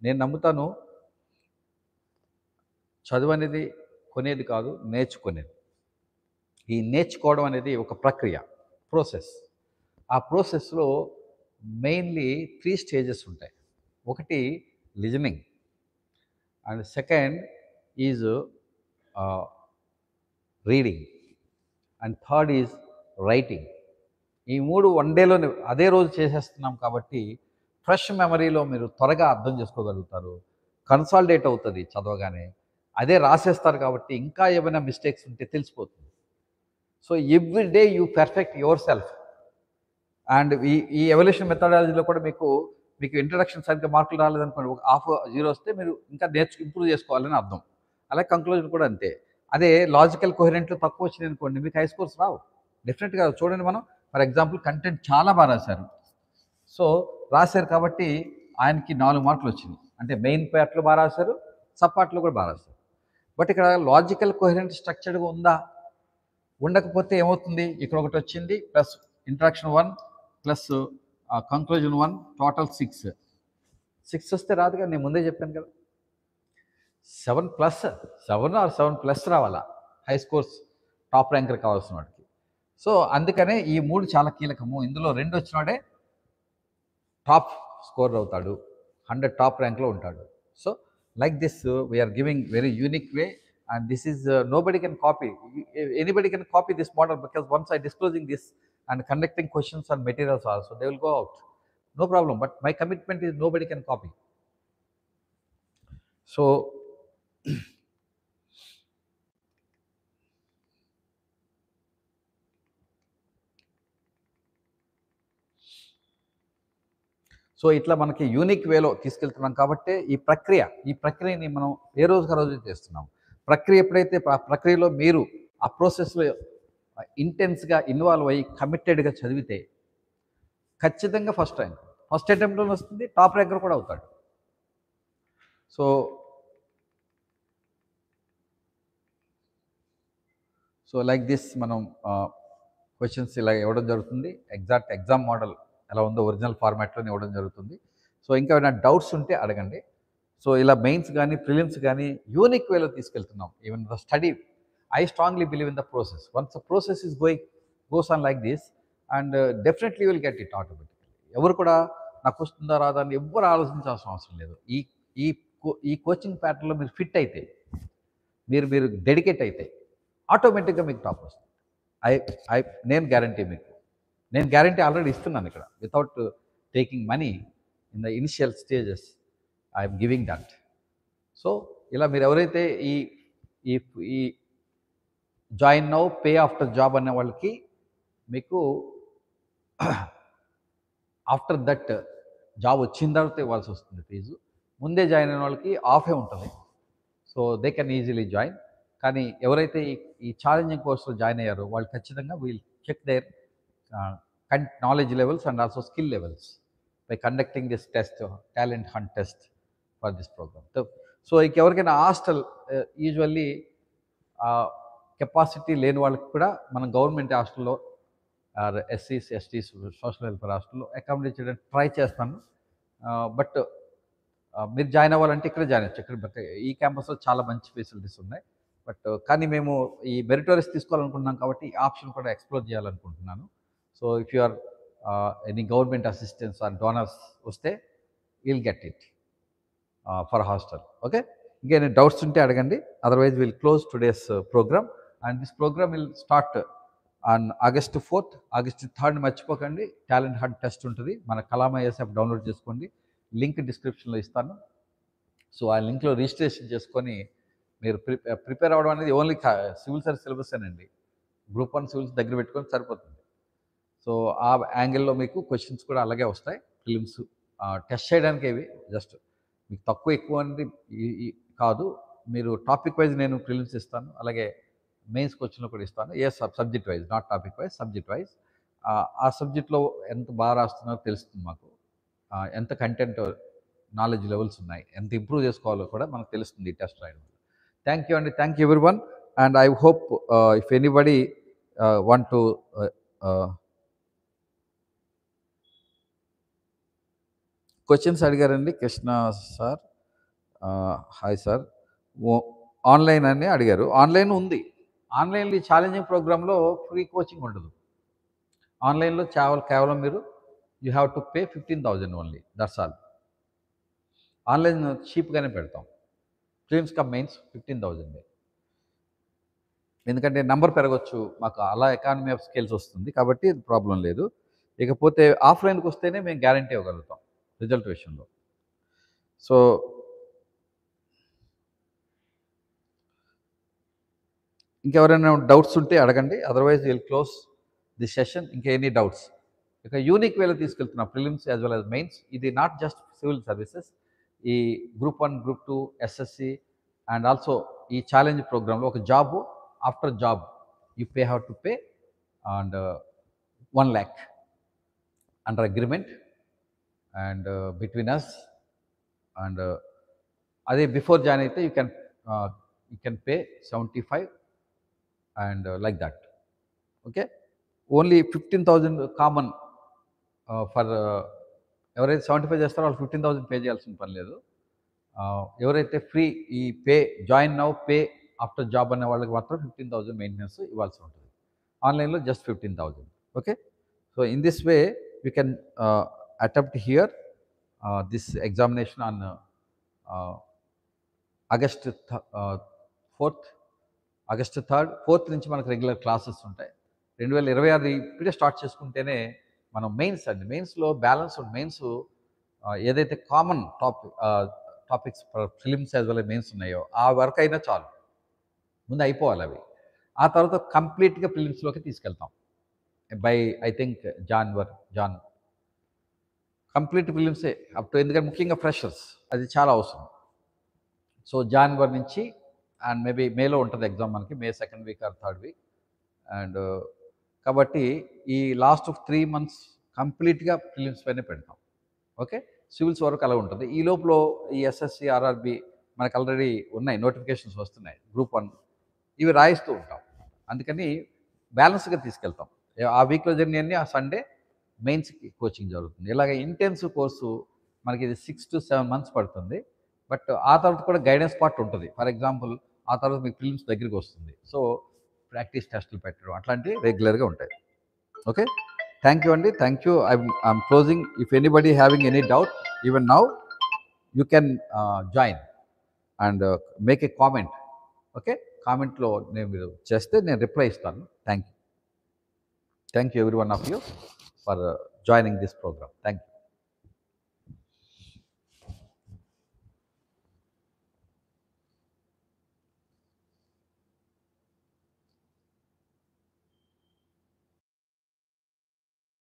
నేను నమ్ముతాను, చదువు అనేది కొనేది కాదు, నేర్చుకునేది. ఈ నేర్చుకోవడం అనేది ఒక ప్రక్రియ, ప్రాసెస్. ఆ ప్రాసెస్లో మెయిన్లీ 3 స్టేజెస్ ఉంటాయి. ఒకటి listening, and second is reading, and third is writing. ఈ 3 వన్ డేలోనే అదే రోజు చేసేస్తున్నాం కాబట్టి ఫ్రెష్ మెమరీలో మీరు త్వరగా అర్థం చేసుకోగలుగుతారు. కన్సాలిడేట్ అవుతుంది చదవగానే. అదే రాసేస్తారు కాబట్టి ఇంకా ఏమైనా మిస్టేక్స్ ఉంటే తెలిసిపోతుంది. So every day you perfect your self. And ఈ ఎవల్యూషన్ మెథడాలజీలో కూడా మీకు ఇంట్రడక్షన్ సరిగ్గా మార్కులు రాలేదనుకోండి, ఒక హాఫ్ జీరో వస్తే మీరు ఇంకా ఇంప్రూవ్ చేసుకోవాలని అర్థం. అలాగే కంక్లూజన్ కూడా అంతే. అదే లాజికల్ కోహరెంట్లు తక్కువ వచ్చినాయి అనుకోండి, మీకు హై స్కోర్స్ రావు. డెఫినెట్గా చూడండి, మనం ఫర్ ఎగ్జాంపుల్ కంటెంట్ చాలా బాగా రాశారు. సో రాశారు కాబట్టి ఆయనకి 4 మార్కులు వచ్చినాయి. అంటే మెయిన్ పార్ట్లో బాగా రాశారు, సబ్ పార్ట్లో కూడా బాగా రాశారు. బట్ ఇక్కడ లాజికల్ కోహరెంట్ స్ట్రక్చర్డ్గా ఉందా? ఉండకపోతే ఏమవుతుంది? ఇక్కడ ఒకటి వచ్చింది plus interaction 1 plus conclusion 1 total 6. 6 వస్తే రాదుగా, నేను ముందే చెప్పాను కదా. 7+ రావాలా హై స్కోర్స్ టాప్ ర్యాంకర్ కావాల్సిన వాడికి. సో అందుకనే ఈ 3 చాలా కీలకము. ఇందులో 2 వచ్చినాడే టాప్ స్కోర్ అవుతాడు, 100 టాప్ ర్యాంక్లో ఉంటాడు. So like this we're giving very unique way, and this is nobody can copy. Anybody can copy this model, because once I disclosing this and conducting questions and materials also, they will go out, no problem. But my commitment is nobody can copy. So so ఇట్లా మనకి unique వేలో తీసుకెళ్తున్నాం కాబట్టి ఈ ప్రక్రియని మనం ఏ రోజుకి ఆ రోజు చేస్తున్నాం. ప్రక్రియ ఎప్పుడైతే ప్రక్రియలో మీరు ఆ ప్రాసెస్లో ఇంటెన్స్గా ఇన్వాల్వ్ అయ్యి కమిటెడ్గా చదివితే ఖచ్చితంగా ఫస్ట్ అటెంప్ట్లో వస్తుంది, టాప్ ర్యాంకర్ కూడా అవుతాడు. సో లైక్ దిస్ మనం క్వశ్చన్స్ ఇలా ఇవ్వడం జరుగుతుంది. ఎగ్జాక్ట్ ఎగ్జామ్ మోడల్ ఎలా ఉందో ఒరిజినల్ ఫార్మాట్లోనే ఇవ్వడం జరుగుతుంది. సో ఇంకా ఏమైనా డౌట్స్ ఉంటే అడగండి. సో ఇలా మెయిన్స్ కానీ ప్రిలిమ్స్ కానీ యూనిక్ వేలో తీసుకెళ్తున్నాం. Even the study, I strongly believe in the process. Once the process is goes on like this, and definitely will get it automatically. ఎవరు కూడా నాకు వస్తుందా రాదా అని ఎవ్వరు ఆలోచించాల్సిన అవసరం లేదు. ఈ కోచింగ్ ప్యాటర్న్లో మీరు ఫిట్ అయితే, మీరు డెడికేట్ అయితే ఆటోమేటిక్గా మీకు టాప్ వస్తుంది. నేను గ్యారంటీ ఆల్రెడీ ఇస్తున్నాను ఇక్కడ, without taking money in the initial stages I'm giving that. So ఇలా మీరు ఎవరైతే ఈ join now pay after job అనే వాళ్ళకి మీకు ఆఫ్టర్ దట్ జాబ్ వచ్చిన తర్వాత ఇవ్వాల్సి వస్తుంది ఫీజు. ముందే జాయిన్ అయిన వాళ్ళకి ఆఫే ఉంటుంది. So they can easily join. కానీ ఎవరైతే ఈ ఛాలెంజింగ్ కోర్సులో జాయిన్ అయ్యారో వాళ్ళు ఖచ్చితంగా will check their knowledge levels and also skill levels by conducting this test, talent hunt test for this program. So ఎవరికైనా హాస్టల్ యూజువల్లీ కెపాసిటీ లేని వాళ్ళకి కూడా మనం గవర్నమెంట్ హాస్టల్లో ఎస్సీస్ ఎస్టీస్ సోషల్ వెల్ఫేర్ హాస్టల్లో అకామిడేట్ చేయడానికి ట్రై చేస్తాను. బట్ మీరు జాయిన్ అవ్వాలంటే ఇక్కడ జాయిన్ అవ్వచ్చు. ఇక్కడ ఈ క్యాంపస్లో చాలా మంచి ఫెసిలిటీస్ ఉన్నాయి. బట్ కానీ మేము ఈ మెరిటోరియస్ తీసుకోవాలనుకుంటున్నాం కాబట్టి ఈ ఆప్షన్ కూడా ఎక్స్ప్లోర్ చేయాలనుకుంటున్నాను. So if you are any government assistance or donors వస్తే will get it for hostel. Okay, ఇంకేమైనా డౌట్స్ ఉంటే అడగండి. Otherwise will close today's programme. And this programme will start on August 4th. August 3rd మర్చిపోకండి, talent hunt test ఉంటుంది. మన Kalama app download చేసుకోండి, link డిస్క్రిప్షన్లో ఇస్తాను. సో ఆ లింక్లో రిజిస్ట్రేషన్ చేసుకొని మీరు ప్రిపేర్ అవ్వడం అనేది ఓన్లీ సివిల్ సర్వీస్ సిలబస్ అండి. గ్రూప్ 1 సివిల్స్ దగ్గర పెట్టుకొని సరిపోతుంది. సో ఆ యాంగిల్లో మీకు క్వశ్చన్స్ కూడా అలాగే వస్తాయి. ఫిలిమ్స్ టెస్ట్ చేయడానికి ఇవి జస్ట్ మీకు తక్కువ ఎక్కువ అనేది కాదు. మీరు టాపిక్ వైజ్ నేను ఫిలిమ్స్ ఇస్తాను, అలాగే మెయిన్స్ క్వశ్చన్లో కూడా ఇస్తాను. Subject wise, not topic wise, subject wise. ఆ సబ్జెక్ట్లో ఎంత బాగా రాస్తున్నారో తెలుస్తుంది మాకు. ఎంత కంటెంట్ నాలెడ్జ్ లెవెల్స్ ఉన్నాయి, ఎంత ఇంప్రూవ్ చేసుకోవాలో కూడా మనకు తెలుస్తుంది ఈ టెస్ట్ రాయడం. థ్యాంక్ యూ అండి, thank you everyone. And I hope if anybody want to questions అడిగారండి. Krishna sir, hi sir, online అని అడిగారు. ఆన్లైన్ ఉంది. ఆన్లైన్లో ఈ ఛాలెంజింగ్ ప్రోగ్రాంలో ఫ్రీ కోచింగ్ ఉండదు. ఆన్లైన్లో కేవలం మీరు you have to pay 15,000 only, that's all. Online చీప్గానే పెడతాం. Prelims cum mains 15,000. ఎందుకంటే నంబర్ పెరగొచ్చు, మాకు అలా ఎకానమీ ఆఫ్ స్కేల్స్ వస్తుంది కాబట్టి ప్రాబ్లం లేదు. ఇకపోతే ఆఫ్‌లైన్‌కి వస్తేనే మేము గ్యారంటీ ఇవ్వగలుగుతాం రిజల్ట్ విషయంలో. సో ఇంకెవరైనా డౌట్స్ ఉంటే అడగండి. Otherwise will close the session. ఇంకా ఎనీ డౌట్స్? ఇక యూనిక్ వేలో తీసుకెళ్తున్నాం prelims as well as mains. ఇది నాట్ జస్ట్ సివిల్ సర్వీసెస్. ఈ group 1, group 2, SSC and also ఈ ఛాలెంజ్ ప్రోగ్రామ్‌లో ఒక job, after job you have to pay and 1,00,000 under agreement and between us and అదే before join అయితే you can pay 75 and like that. Okay. Only 15,000 common for ఎవరైతే 75 చేస్తారో వాళ్ళు 15,000 pay చేయాల్సిన పని లేదు. ఎవరైతే ఫ్రీ ఈ pay join now pay after job అనే వాళ్ళకి మాత్రం 15,000 మెయింటెనెన్స్ ఇవ్వాల్సి ఉంటుంది. ఆన్లైన్లో just 15,000. Okay. So in this way you can attempt here this examination on August 4th, August 3rd, 4th నుంచి మనకు రెగ్యులర్ క్లాసెస్ ఉంటాయి. 2026 ఇప్పుడే స్టార్ట్ చేసుకుంటేనే మనం మెయిన్స్ అండి. మెయిన్స్‌లో బ్యాలెన్స్డ్ మెయిన్స్ ఏదైతే common topics for films as well as mains ఉన్నాయో ఆ వర్క్ అయినా చాలు. ముందు అయిపోవాలి అవి. ఆ తర్వాత కంప్లీట్‌గా ప్రిలిమ్స్‌లోకి తీసుకెళ్తాం. By I think June complete ప్రిలిమ్సే అప్ టు, ఎందుకంటే ముఖ్యంగా ఫ్రెషర్స్ అది చాలా అవసరం. సో జాన్వరి నుంచి అండ్ మేబీ మేలో ఉంటుంది ఎగ్జామ్ మనకి, May 2nd week or 3rd week. And కాబట్టి ఈ లాస్ట్ 3 months కంప్లీట్‌గా ప్రిలిమ్స్ పైనే పెడతాం. ఓకే. సివిల్స్ వరకు అలా ఉంటుంది. ఈ లోపల ఈ ఎస్ఎస్‌సి, ఆర్ఆర్‌బి మనకు ఆల్రెడీ ఉన్నాయి, నోటిఫికేషన్స్ వస్తున్నాయి. గ్రూప్ 1 ఇవి రాయిస్తూ ఉంటాం. అందుకని బ్యాలెన్స్‌గా తీసుకెళ్తాం. ఆ వీక్‌లో జరిగినవన్నీ ఆ సండే మెయిన్స్‌కి కోచింగ్ జరుగుతుంది. ఇలాగ ఇంటెన్సివ్ కోర్సు మనకి ఇది 6-7 months పడుతుంది. బట్ ఆ తర్వాత కూడా గైడెన్స్ పార్ట్ ఉంటుంది. ఫర్ ఎగ్జాంపుల్ ఆ తర్వాత మీకు ప్రిలిమ్స్ దగ్గరికి వస్తుంది. సో ప్రాక్టీస్ టెస్టులు పెట్టడం అట్లాంటివి రెగ్యులర్‌గా ఉంటాయి. ఓకే. థ్యాంక్ యూ అండి. Thank you. I'm closing. If anybody having any doubt even now you can join and make a comment. Okay. కామెంట్లో మీరు చేస్తే నేను రిప్లై ఇస్తాను. Thank you. Thank you every one of you for joining this program. Thank you.